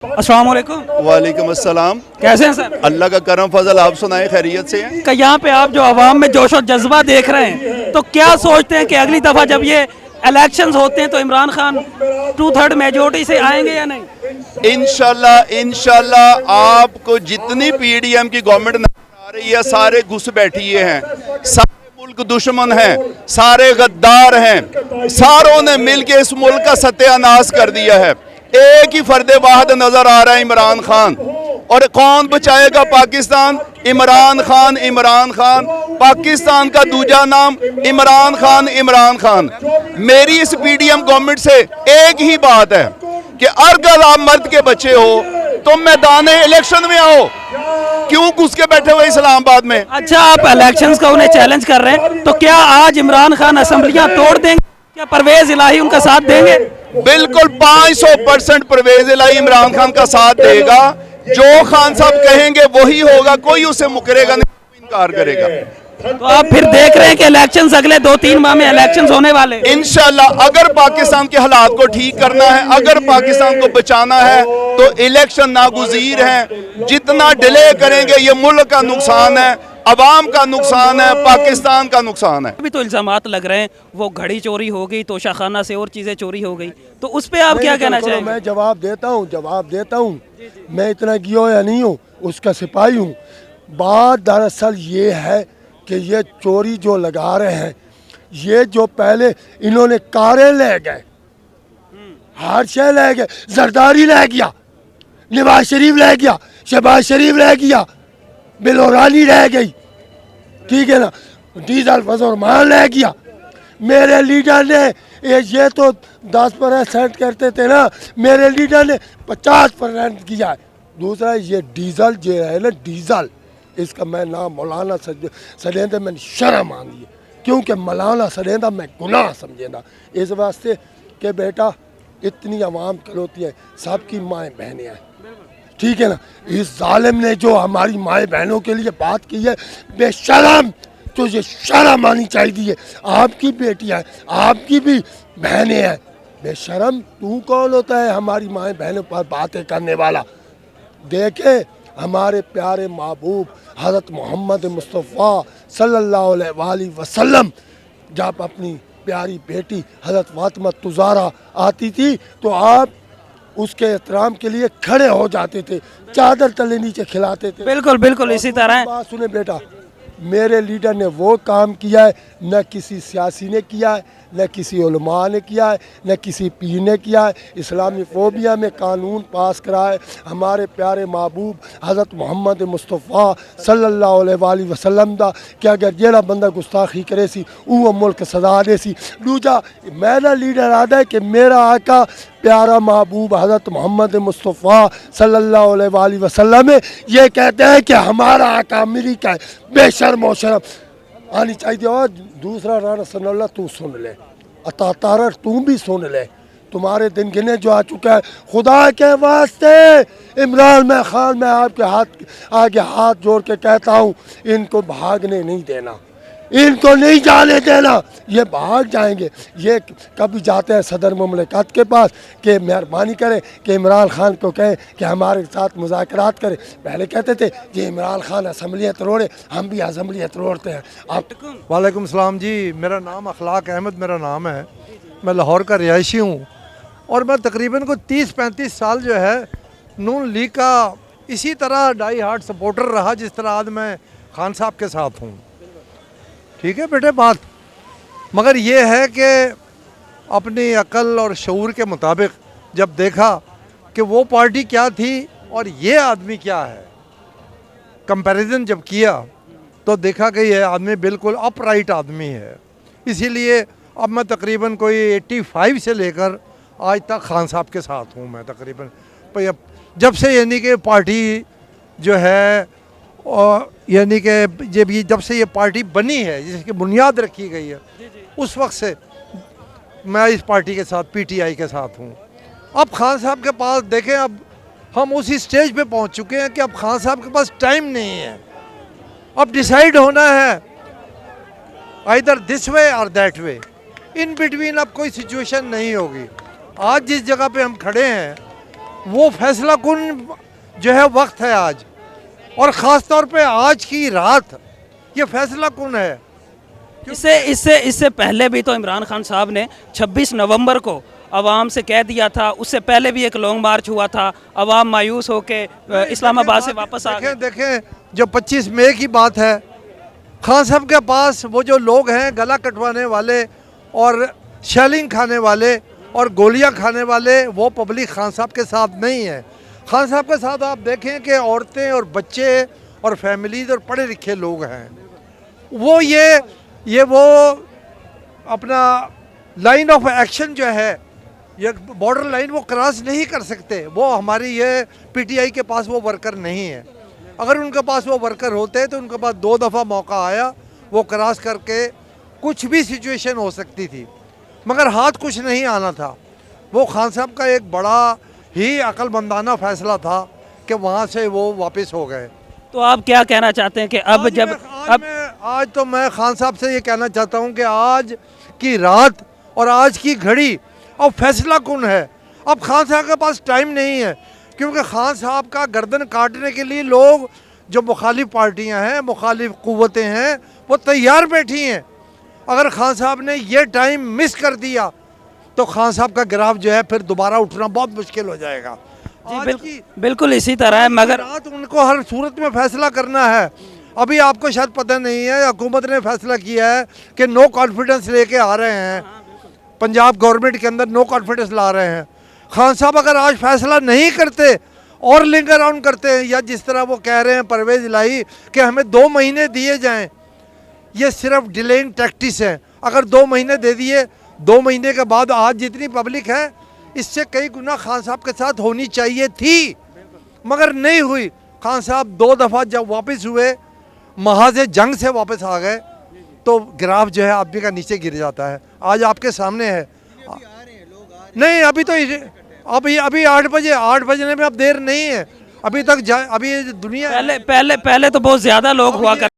अस्सलाम वालेकुम। वालेकुम अस्सलाम। कैसे हैं सर? अल्लाह का करम फजल, आप सुनाएं, खैरियत से हैं? कि यहाँ पे आप जो आवाम में जोश और जज्बा देख रहे हैं, तो क्या सोचते हैं कि अगली दफ़ा जब ये इलेक्शंस होते हैं तो इमरान खान 2/3 मेजोरिटी से आएंगे या नहीं? इंशाल्लाह आपको जितनी पीडीएम की गवर्नमेंट नजर आ रही है, सारे घुस बैठिए हैं, सारे मुल्क दुश्मन हैं, सारे गद्दार हैं, सारों ने मिलके इस मुल्क का सत्यानाश कर दिया है। एक ही फर्द वाहिद नजर आ रहा है, इमरान खान। और कौन बचाएगा पाकिस्तान? इमरान खान। इमरान खान, पाकिस्तान का दूजा नाम इमरान खान। इमरान खान। मेरी इस पीडीएम गवर्नमेंट से एक ही बात है कि अगर आप मर्द के बच्चे हो तो मैदान इलेक्शन में आओ, क्यों घुस के बैठे हुए इस्लामाबाद में? अच्छा, आप इलेक्शंस का उन्हें चैलेंज कर रहे हैं, तो क्या आज इमरान खान असम्बलियाँ तोड़ देंगे? क्या परवेज इलाही उनका साथ देंगे? बिल्कुल 500% परवेज इलाही इमरान खान का साथ देगा। जो खान साहब कहेंगे वही होगा, कोई उसे मुकरेगा नहीं, इनकार करेगा। तो आप फिर देख रहे हैं कि इलेक्शंस अगले 2-3 माह में इलेक्शंस होने वाले हैं। इंशाल्लाह अगर पाकिस्तान के हालात को ठीक करना है, अगर पाकिस्तान को बचाना है, तो इलेक्शन नागुज़ीर हैं। जितना डिले करेंगे ये मुल्क का नुकसान है, अवाम का नुकसान है, पाकिस्तान का नुकसान है। अभी तो इल्जामात लग रहे हैं वो घड़ी चोरी हो गई, तोशाखाना से और चीज़ें चोरी हो गई, तो उस पर आप क्या कहना चाहेंगे? मैं जवाब देता हूँ। मैं इतना गियो या नहीं हूँ, उसका सिपाही हूँ। बात दरअसल ये है कि ये चोरी जो लगा रहे हैं, ये जो पहले इन्होंने कारें ले गए, हर शे ले गए, जरदारी ले गया, नवाज शरीफ ले गया, शहबाज शरीफ ले गया, बिलोरानी रह गई, ठीक है ना, डीजल फजोरमान ले गया। मेरे लीडर ने ये तो 10% करते थे ना, मेरे लीडर ने 50% किया है। दूसरा ये डीजल जो है ना, डीजल, इसका मैं नाम मौलाना सलेंदा मैंने शर्म आनी है, क्योंकि मौलाना सलेंदा मैं गुनाह समझेना इस वास्ते कि बेटा इतनी आवाम खलोती है, सबकी माएँ बहनें हैं, ठीक है ना। इस जालिम ने जो हमारी माएँ बहनों के लिए बात की है, बेशरम, तो ये शर्म आनी चाहिए। आपकी बेटियाँ हैं, आपकी भी बहनें हैं, बेशरम तू कौन होता है हमारी माएँ बहनों पर बातें करने वाला? देखे हमारे प्यारे महबूब हज़रत मोहम्मद मुस्तफ़ा सल्लल्लाहु अलैहि वसल्लम जब अपनी प्यारी बेटी हज़रत फातिमा तुज़ारा आती थी तो आप उसके एहतराम के लिए खड़े हो जाते थे, चादर तले नीचे खिलाते थे। बिल्कुल बिल्कुल इसी तरह। बात सुने बेटा, मेरे लीडर ने वो काम किया है, न किसी सियासी ने किया है, न किसी उलमा ने किया है, न किसी पीर ने किया है। इस्लामी फोबिया में कानून पास करा है हमारे प्यारे महबूब हज़रत मोहम्मद मुस्तफ़ा सल्लल्लाहु अलैहि वसल्लम दा कि अगर जेड़ा बंदा गुस्ताखी करे सी वो मुल्क सजा दे सी। दूजा मेरा लीडर आता है कि मेरा आका प्यारा महबूब हज़रत मोहम्मद मुस्तफ़ा सल्लल्लाहु अलैहि वसल्लम ये कहते हैं कि हमारा आका अमेरिका है, बेशर्म और शर्म आनी चाहिए। और दूसरा राना सनल्ला तू सुन ले, अतातारा तू भी सुन ले, तुम्हारे दिन गिने जो आ चुका है। खुदा के वास्ते इमरान खान, मैं आपके आगे हाथ जोड़ के कहता हूँ, इनको भागने नहीं देना, इनको नहीं जाने देना। ये भाग जाएंगे। ये कभी जाते हैं सदर मुमलिकत के पास कि मेहरबानी करें कि इमरान खान को कहें कि हमारे साथ मुज़ाकरात करें। पहले कहते थे जी इमरान खान असम्बलियाँ तोड़े, हम भी असम्बलियाँ तोड़ते हैं। आप वालेकुम सलाम जी, मेरा नाम अखलाक अहमद मेरा नाम है, मैं लाहौर का रिहायशी हूँ और मैं तकरीबन को 30-35 साल जो है नून लीग का इसी तरह डाई हार्ट सपोर्टर रहा जिस तरह आज मैं खान साहब के साथ हूँ। ठीक है बेटे बात, मगर ये है कि अपनी अकल और शऊर के मुताबिक जब देखा कि वो पार्टी क्या थी और ये आदमी क्या है, कंपैरिजन जब किया तो देखा कि ये आदमी बिल्कुल अपराइट आदमी है। इसीलिए अब मैं तकरीबन कोई 85 से लेकर आज तक खान साहब के साथ हूँ। मैं तकरीबन जब से यानी कि पार्टी जो है और यानी कि जब से ये पार्टी बनी है, जिसकी बुनियाद रखी गई है, उस वक्त से मैं इस पार्टी के साथ पीटीआई के साथ हूँ। अब खान साहब के पास देखें, अब हम उसी स्टेज पे पहुँच चुके हैं कि अब खान साहब के पास टाइम नहीं है, अब डिसाइड होना है आइदर दिस वे और दैट वे, इन बिटवीन अब कोई सिचुएशन नहीं होगी। आज जिस जगह पे हम खड़े हैं وہ فیصلہ کن جو ہے وقت ہے آج، اور خاص طور پہ آج کی رات یہ فیصلہ کن ہے. اس سے پہلے بھی تو عمران خان صاحب نے 26 نومبر کو عوام سے کہہ دیا تھا، اس سے پہلے بھی ایک لانگ مارچ ہوا تھا، عوام مایوس ہو کے اسلام آباد سے واپس آ گئے. دیکھیں جو 25 مئی کی بات ہے، خان صاحب کے پاس وہ جو لوگ ہیں گلا کٹوانے والے اور شیلنگ کھانے والے اور گولیاں کھانے والے، وہ پبلک خان صاحب کے ساتھ نہیں ہے. خان صاحب کے ساتھ آپ دیکھیں کہ عورتیں اور بچے اور فیملیز اور پڑھے لکھے لوگ ہیں. وہ یہ وہ اپنا لائن آف ایکشن جو ہے، یہ بارڈر لائن وہ کراس نہیں کر سکتے. وہ ہماری یہ پی ٹی آئی کے پاس وہ ورکر نہیں ہے. اگر ان کے پاس وہ ورکر ہوتے تو ان کے پاس 2 دفعہ موقع آیا، وہ کراس کر کے کچھ بھی سچویشن ہو سکتی تھی، مگر ہاتھ کچھ نہیں آنا تھا. وہ خان صاحب کا ایک بڑا ہی عقل مندانہ فیصلہ تھا کہ وہاں سے وہ واپس ہو گئے. تو آپ کیا کہنا چاہتے ہیں کہ اب جب آج تو میں خان صاحب سے یہ کہنا چاہتا ہوں کہ آج کی رات اور آج کی گھڑی اب فیصلہ کن ہے. اب خان صاحب کے پاس ٹائم نہیں ہے، کیونکہ خان صاحب کا گردن کاٹنے کے لیے لوگ جو مخالف پارٹیاں ہیں، مخالف قوتیں ہیں، وہ تیار بیٹھی ہیں. اگر خان صاحب نے یہ ٹائم مس کر دیا تو خان صاحب کا گراف جو ہے پھر دوبارہ اٹھنا بہت مشکل ہو جائے گا. بالکل اسی طرح ہے، مگر رات ان کو ہر صورت میں فیصلہ کرنا ہے. ابھی آپ کو شاید پتہ نہیں ہے، حکومت نے فیصلہ کیا ہے کہ نو کانفیڈنس لے کے آ رہے ہیں، پنجاب گورنمنٹ کے اندر نو کانفیڈنس لا رہے ہیں. خان صاحب اگر آج فیصلہ نہیں کرتے اور لنگر آن کرتے ہیں، یا جس طرح وہ کہہ رہے ہیں پرویز الہی کہ ہمیں 2 مہینے دیے جائیں، یہ صرف ڈیلینگ ٹیکٹس ہے. اگر 2 مہینے دے دیے، 2 مہینے کے بعد آج جتنی پبلک ہے اس سے کئی گنا خان صاحب کے ساتھ ہونی چاہیے تھی، مگر نہیں ہوئی. خان صاحب 2 دفعہ جب واپس ہوئے، محاذ جنگ سے واپس آ گئے، تو گراف جو ہے آدمی کا نیچے گر جاتا ہے. آج آپ کے سامنے ہے. نہیں ابھی تو ابھی 8 بجنے میں اب دیر نہیں ہے. ابھی تک ابھی دنیا پہلے تو بہت زیادہ لوگ ہوا کرتے